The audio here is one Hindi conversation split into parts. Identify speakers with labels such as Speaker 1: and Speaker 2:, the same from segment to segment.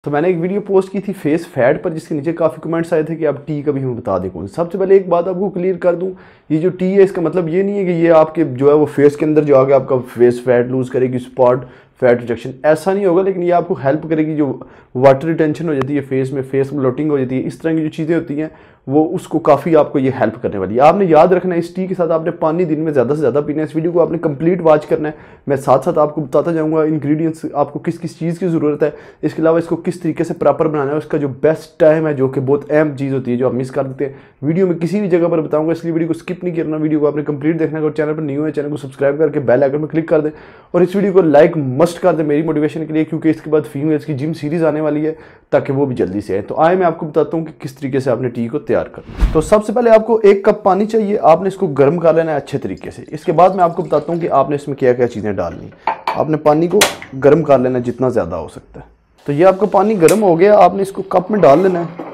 Speaker 1: तो मैंने एक वीडियो पोस्ट की थी फेस फैट पर, जिसके नीचे काफ़ी कमेंट्स आए थे कि आप टी का भी हमें बता दें कौन। सबसे पहले एक बात आपको क्लियर कर दूं, ये जो टी है इसका मतलब ये नहीं है कि ये आपके जो है वो फेस के अंदर जाके आपका फेस फैट लूज़ करेगी, स्पॉट फैट रिडक्शन, ऐसा नहीं होगा। लेकिन ये आपको हेल्प करेगी, जो वाटर रिटेंशन हो जाती है फेस में, फेस ब्लोटिंग हो जाती है, इस तरह की जो चीज़ें होती हैं वो उसको काफ़ी आपको ये हेल्प करने वाली है। आपने याद रखना है इस टी के साथ आपने पानी दिन में ज़्यादा से ज़्यादा पीना है। इस वीडियो को आपने कंप्लीट वॉच करना है। मैं साथ साथ आपको बताता जाऊँगा इंग्रेडिएंट्स आपको किस किस चीज़ की ज़रूरत है, इसके अलावा इसको किस तरीके से प्रॉपर बनाना है, उसका जो बेस्ट टाइम है, जो कि बहुत अहम चीज़ होती है जो आप मिस कर देते हैं। वीडियो में किसी भी जगह पर बताऊँगा, इसलिए वीडियो को स्किप नहीं करना, वीडियो को आपने कंप्लीट देखना है। और चैनल पर न्यू है, चैनल को सब्सक्राइब करके बेल आइकन पर क्लिक कर दें और इस वीडियो को लाइक मस्ट कर दें मेरी मोटिवेशन के लिए, क्योंकि इसके बाद फीमेल्स की जिम सीरीज़ आने वाली है ताकि वो भी जल्दी से आए। तो आए मैं आपको बताता हूँ कि किस तरीके से आपने टी को तैयार करना। तो सबसे पहले आपको 1 कप पानी चाहिए, आपने इसको गर्म कर लेना है अच्छे तरीके से। इसके बाद मैं आपको बताता हूँ कि आपने इसमें क्या क्या चीज़ें डालनी। आपने पानी को गर्म कर लेना जितना ज़्यादा हो सकता है। तो ये आपका पानी गर्म हो गया, आपने इसको कप में डाल लेना है।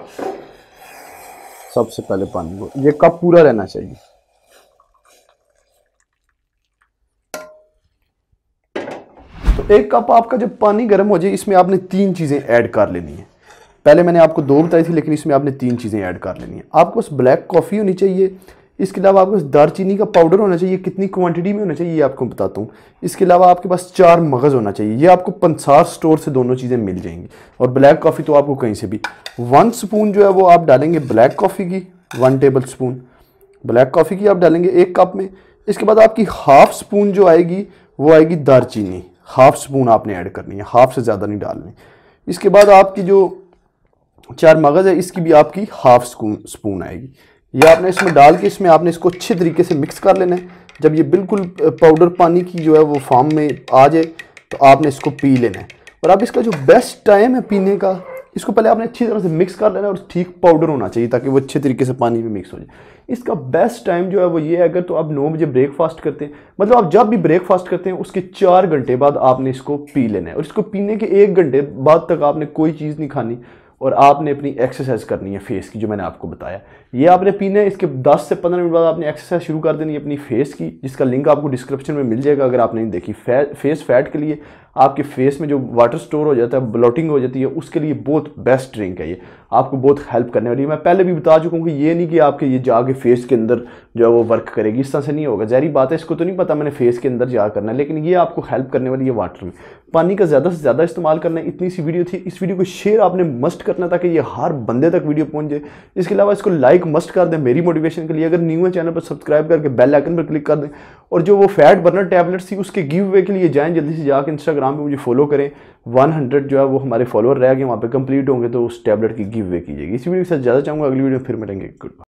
Speaker 1: सबसे पहले पानी को, ये कप पूरा रहना चाहिए। तो 1 कप आपका जब पानी गर्म हो जाए, इसमें आपने 3 चीज़ें ऐड कर लेनी है। पहले मैंने आपको 2 बताई थी, लेकिन इसमें आपने 3 चीज़ें ऐड कर लेनी है। आपको बस ब्लैक कॉफ़ी होनी चाहिए, इसके अलावा आपके पास दालचीनी का पाउडर होना चाहिए। कितनी क्वांटिटी में होना चाहिए ये आपको बताता हूँ। इसके अलावा आपके पास 4 मगज़ होना चाहिए, ये आपको पंसार स्टोर से दोनों चीज़ें मिल जाएंगी। और ब्लैक कॉफ़ी तो आपको कहीं से भी। 1 स्पून जो है वो आप डालेंगे ब्लैक कॉफ़ी की, 1 टेबल स्पून ब्लैक कॉफ़ी की आप डालेंगे 1 कप में। इसके बाद आपकी हाफ स्पून जो आएगी वो आएगी दालचीनी, हाफ स्पून आपने ऐड करनी है, हाफ से ज़्यादा नहीं डालनी। इसके बाद आपकी जो 4 मगज़ है इसकी भी आपकी हाफ स्पून आएगी। ये आपने इसमें डाल के इसमें आपने इसको अच्छे तरीके से मिक्स कर लेना है। जब ये बिल्कुल पाउडर पानी की जो है वो फॉर्म में आ जाए तो आपने इसको पी लेना है। और अब इसका जो बेस्ट टाइम है पीने का, इसको पहले आपने अच्छी तरह से मिक्स कर लेना है और ठीक पाउडर होना चाहिए ताकि वो अच्छे तरीके से पानी में मिक्स हो जाए। इसका बेस्ट टाइम जो है वो ये है, अगर तो आप 9 बजे ब्रेकफास्ट करते हैं, मतलब आप जब भी ब्रेकफास्ट करते हैं उसके 4 घंटे बाद आपने इसको पी लेना है। और इसको पीने के 1 घंटे बाद तक आपने कोई चीज़ नहीं खानी और आपने अपनी एक्सरसाइज करनी है फेस की, जो मैंने आपको बताया। ये आपने पीना है, इसके 10 से 15 मिनट बाद आपने एक्सरसाइज शुरू कर देनी है अपनी फेस की, जिसका लिंक आपको डिस्क्रिप्शन में मिल जाएगा अगर आपने नहीं देखी। फेस फैट के लिए, आपके फेस में जो वाटर स्टोर हो जाता है, ब्लोटिंग हो जाती है, उसके लिए बहुत बेस्ट ड्रिंक है ये, आपको बहुत हेल्प करने वाली है। मैं पहले भी बता चुका हूँ कि ये नहीं कि आपके ये जाके फेस के अंदर जो है वो वर्क करेगी, इस तरह से नहीं होगा। ज़ाहिर बात है, इसको तो नहीं पता मैंने फेस के अंदर जा करना है, लेकिन ये आपको हेल्प करने वाली है वाटर में। पानी का ज़्यादा से ज़्यादा इस्तेमाल करना है। इतनी सी वीडियो थी, इस वीडियो को शेयर आपने मस्ट करना ताकि ये हर बंदे तक वीडियो पहुंच जाए। इसके अलावा इसको लाइक मस्ट कर दें मेरी मोटिवेशन के लिए। अगर न्यू है चैनल पर सब्सक्राइब करके बेल आइकन पर क्लिक कर दें। और जो वो फैट बर्नर टैबलेट्स थी उसके गिव अवे के लिए जाएं जल्दी से, जाकर इंस्टाग्राम पे मुझे फॉलो करें। 100 जो है वो हमारे फॉलोअर रह गए, वहाँ पे कंप्लीट होंगे तो उस टैबलेट की गिव अवे की जाएगी। इस वीडियो के साथ ज़्यादा चाहूँगा, अगली वीडियो में फिर मिलेंगे। Good bye.